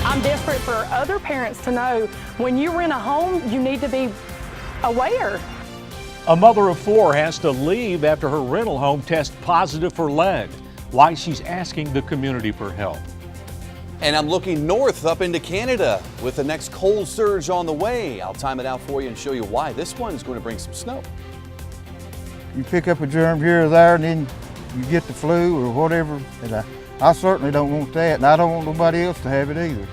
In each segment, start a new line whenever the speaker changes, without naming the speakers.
I'm desperate for other parents to know when you rent a home, you need to be aware.
A mother of 4 has to leave after her rental home tests positive for lead. Why she's asking the community for help.
And I'm looking north up into Canada with the next cold surge on the way. I'll time it out for you and show you why this one is going to bring some snow.
You pick up a germ here or there and then you get the flu or whatever. And I certainly don't want that, and I don't want nobody else to have it either.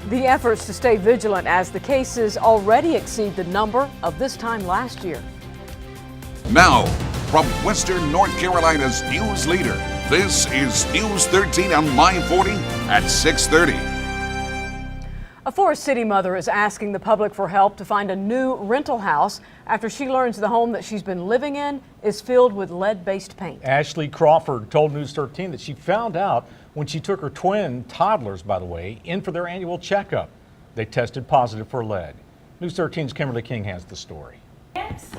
The efforts to stay vigilant as the cases already exceed the number of this time last year.
Now, from Western North Carolina's news leader, this is News 13 on My40 at 6:30.
A Forest City mother is asking the public for help to find a new rental house after she learns the home that she's been living in is filled with lead-based paint.
Ashley Crawford told News 13 that she found out when she took her twin toddlers, by the way, in for their annual checkup. They tested positive for lead. News 13's Kimberly King has the story.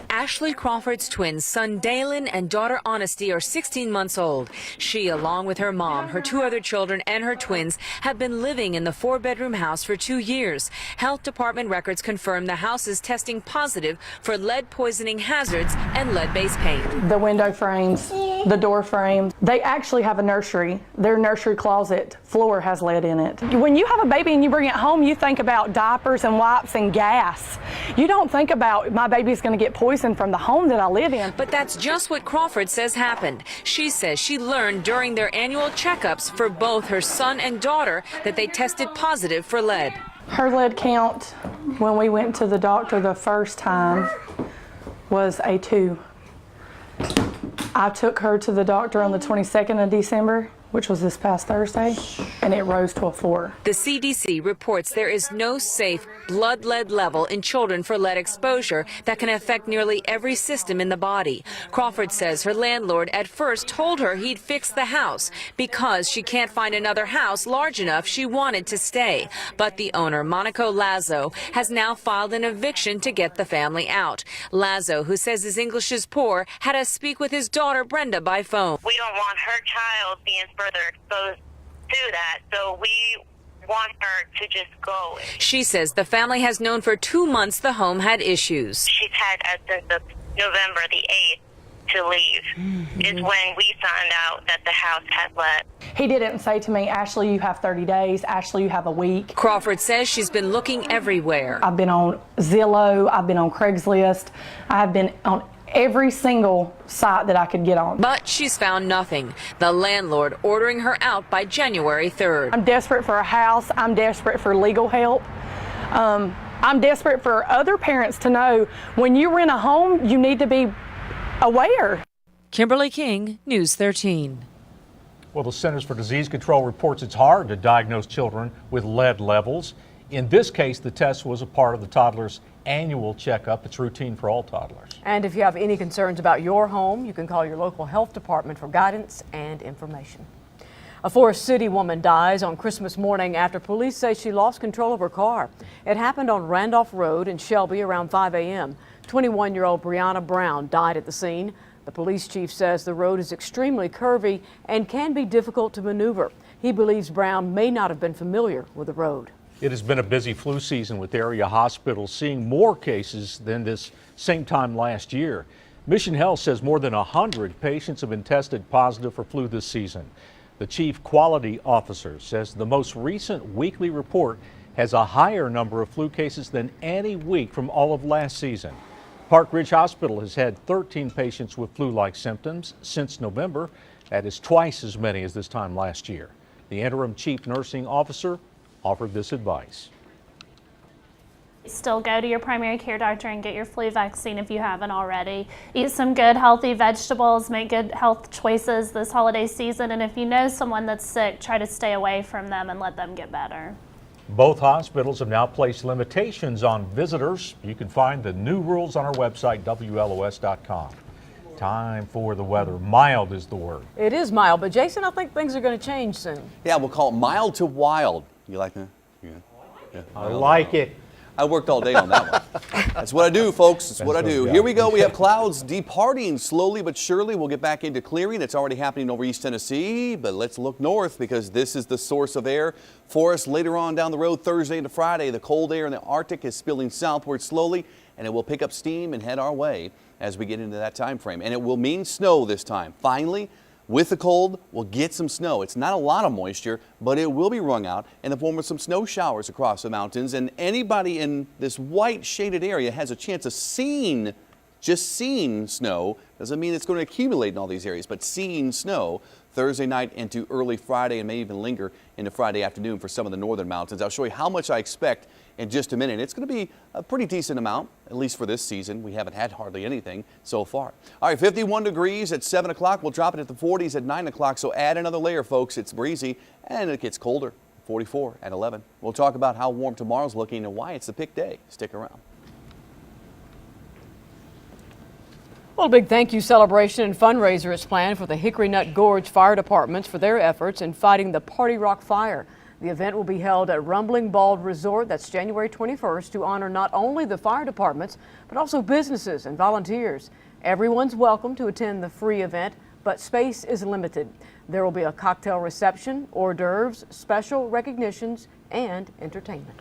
Ashley Crawford's twins, son Dalen and daughter Honesty, are 16 months old. She, along with her mom, her 2 other children, and her twins, have been living in the 4-bedroom house for 2 years. Health department records confirm the house is testing positive for lead poisoning hazards and lead-based paint.
The window frames, the door frames, they actually have a nursery. Their nursery closet floor has lead in it. When you have a baby and you bring it home, you think about diapers and wipes and gas. You don't think about my baby's going to get poisoned from the home that I live in.
But that's just what Crawford says happened. She says she learned during their annual checkups for both her son and daughter that they tested positive for lead.
Her lead count when we went to the doctor the first time was a 2. I took her to the doctor on the 22nd of December, which was this past Thursday, and it rose to a 4.
The CDC reports there is no safe blood lead level in children for lead exposure that can affect nearly every system in the body. Crawford says her landlord at first told her he'd fix the house because she can't find another house large enough she wanted to stay. But the owner, Monaco Lazo, has now filed an eviction to get the family out. Lazo, who says his English is poor, had us speak with his daughter Brenda by phone.
We don't want her child being further exposed to that, so we want her to just go.
She says the family has known for 2 months the home had issues.
She's had since November the 8th to leave, is when we found out that the house had lead.
He didn't say to me, Ashley, you have 30 days. Ashley, you have a week.
Crawford says she's been looking everywhere.
I've been on Zillow. I've been on Craigslist. I have been on every single site that I could get on.
But she's found nothing. The landlord ordering her out by January 3rd.
I'm desperate for a house. I'm desperate for legal help. I'm desperate for other parents to know when you rent a home, you need to be aware.
Kimberly King, News 13.
Well, the Centers for Disease Control reports it's hard to diagnose children with lead levels. In this case, the test was a part of the toddler's annual checkup. It's routine for all toddlers.
And if you have any concerns about your home, you can call your local health department for guidance and information. A Forest City woman dies on Christmas morning after police say she lost control of her car. It happened on Randolph Road in Shelby around 5 a.m. 21-year-old Brianna Brown died at the scene. The police chief says the road is extremely curvy and can be difficult to maneuver. He believes Brown may not have been familiar with the road.
It has been a busy flu season with area hospitals seeing more cases than this same time last year. Mission Health says more than 100 patients have been tested positive for flu this season. The chief quality officer says the most recent weekly report has a higher number of flu cases than any week from all of last season. Park Ridge Hospital has had 13 patients with flu-like symptoms since November. That is twice as many as this time last year. The interim chief nursing officer offered this advice.
Still go to your primary care doctor and get your flu vaccine if you haven't already. Eat some good healthy vegetables, make good health choices this holiday season, and if you know someone that's sick, try to stay away from them and let them get better.
Both hospitals have now placed limitations on visitors. You can find the new rules on our website, WLOS.com. Time for the weather. Mild is the word.
It is mild, but Jason, I think things are going to change soon.
Yeah, we'll call it mild to wild. You like that? Yeah.
I like it.
I worked all day on that one. That's what I do, folks. That's what I do. Here we go. We have clouds departing slowly but surely. We'll get back into clearing. It's already happening over East Tennessee, but let's look north because this is the source of air for us later on down the road Thursday into Friday. The cold air in the Arctic is spilling southward slowly, and it will pick up steam and head our way as we get into that time frame. And it will mean snow this time. Finally, with the cold, we'll get some snow. It's not a lot of moisture, but it will be wrung out in the form of some snow showers across the mountains. And anybody in this white shaded area has a chance of just seeing snow. Doesn't mean it's going to accumulate in all these areas, but seeing snow Thursday night into early Friday and may even linger into Friday afternoon for some of the northern mountains. I'll show you how much I expect in just a minute. It's going to be a pretty decent amount, at least for this season. We haven't had hardly anything so far. All right, 51 degrees at 7 o'clock. We'll drop it at the 40s at 9 o'clock. So add another layer, folks. It's breezy and it gets colder. 44 at 11. We'll talk about how warm tomorrow's looking and why it's the pick day. Stick around.
Well, a big thank you celebration and fundraiser is planned for the Hickory Nut Gorge Fire Departments for their efforts in fighting the Party Rock Fire. The event will be held at Rumbling Bald Resort. That's January 21st to honor not only the fire departments, but also businesses and volunteers. Everyone's welcome to attend the free event, but space is limited. There will be a cocktail reception, hors d'oeuvres, special recognitions, and entertainment.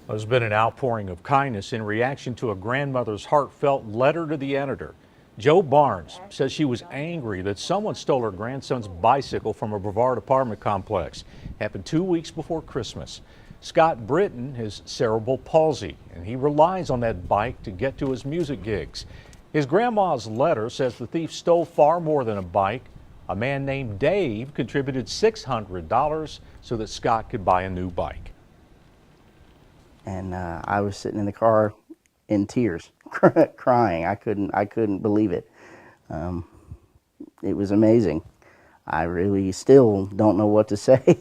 There's been an outpouring of kindness in reaction to a grandmother's heartfelt letter to the editor. Joe Barnes says she was angry that someone stole her grandson's bicycle from a Brevard apartment complex. Happened 2 weeks before Christmas. Scott Britton has cerebral palsy, and he relies on that bike to get to his music gigs. His grandma's letter says the thief stole far more than a bike. A man named Dave contributed $600 so that Scott could buy a new bike.
And I was sitting in the car in tears, crying. I couldn't believe it. It was amazing. I really still don't know what to say.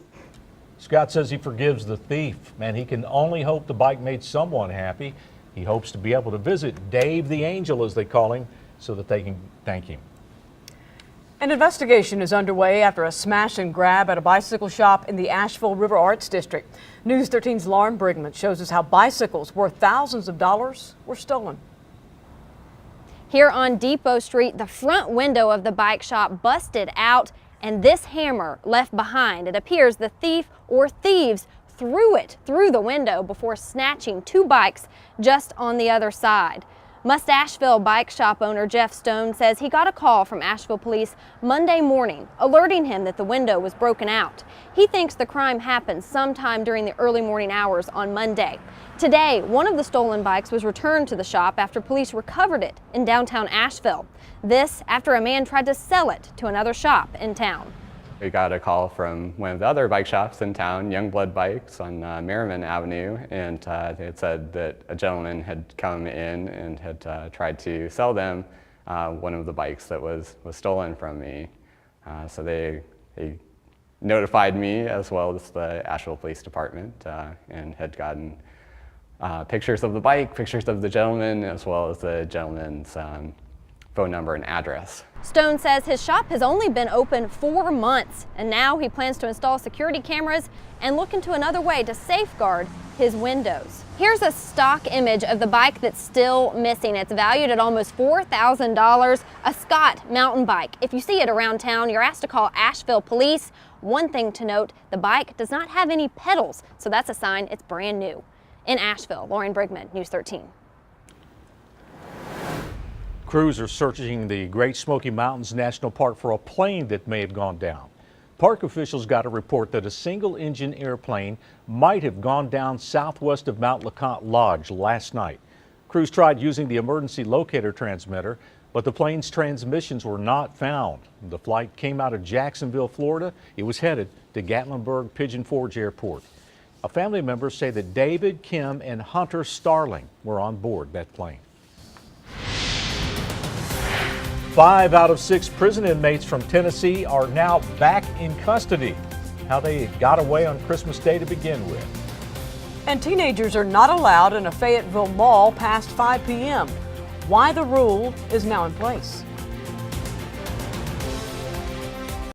Scott says he forgives the thief, and he can only hope the bike made someone happy. He hopes to be able to visit Dave the Angel, as they call him, so that they can thank him.
An investigation is underway after a smash and grab at a bicycle shop in the Asheville River Arts District. News 13's Lauren Brigman shows us how bicycles worth thousands of dollars were stolen.
Here on Depot Street, the front window of the bike shop busted out and this hammer left behind. It appears the thief or thieves threw it through the window before snatching two bikes just on the other side. Must Asheville bike shop owner Jeff Stone says he got a call from Asheville police Monday morning alerting him that the window was broken out. He thinks the crime happened sometime during the early morning hours on Monday. Today, one of the stolen bikes was returned to the shop after police recovered it in downtown Asheville. This after a man tried to sell it to another shop in town.
We got a call from one of the other bike shops in town, Youngblood Bikes on Merriman Avenue, and it said that a gentleman had come in and had tried to sell them one of the bikes that was stolen from me. So they notified me as well as the Asheville Police Department and had gotten pictures of the bike, pictures of the gentleman, as well as the gentleman's phone number and address.
Stone says his shop has only been open 4 months, and now he plans to install security cameras and look into another way to safeguard his windows. Here's a stock image of the bike that's still missing. It's valued at almost $4,000, a Scott mountain bike. If you see it around town, you're asked to call Asheville Police. One thing to note, the bike does not have any pedals, so that's a sign it's brand new. In Asheville, Lauren Brigman, News 13.
Crews are searching the Great Smoky Mountains National Park for a plane that may have gone down. Park officials got a report that a single-engine airplane might have gone down southwest of Mount LeConte Lodge last night. Crews tried using the emergency locator transmitter, but the plane's transmissions were not found. The flight came out of Jacksonville, Florida. It was headed to Gatlinburg Pigeon Forge Airport. A family member say that David, Kim, and Hunter Starling were on board that plane. 5 out of 6 prison inmates from Tennessee are now back in custody. How they got away on Christmas Day to begin with.
And teenagers are not allowed in a Fayetteville mall past 5 p.m. Why the rule is now in place.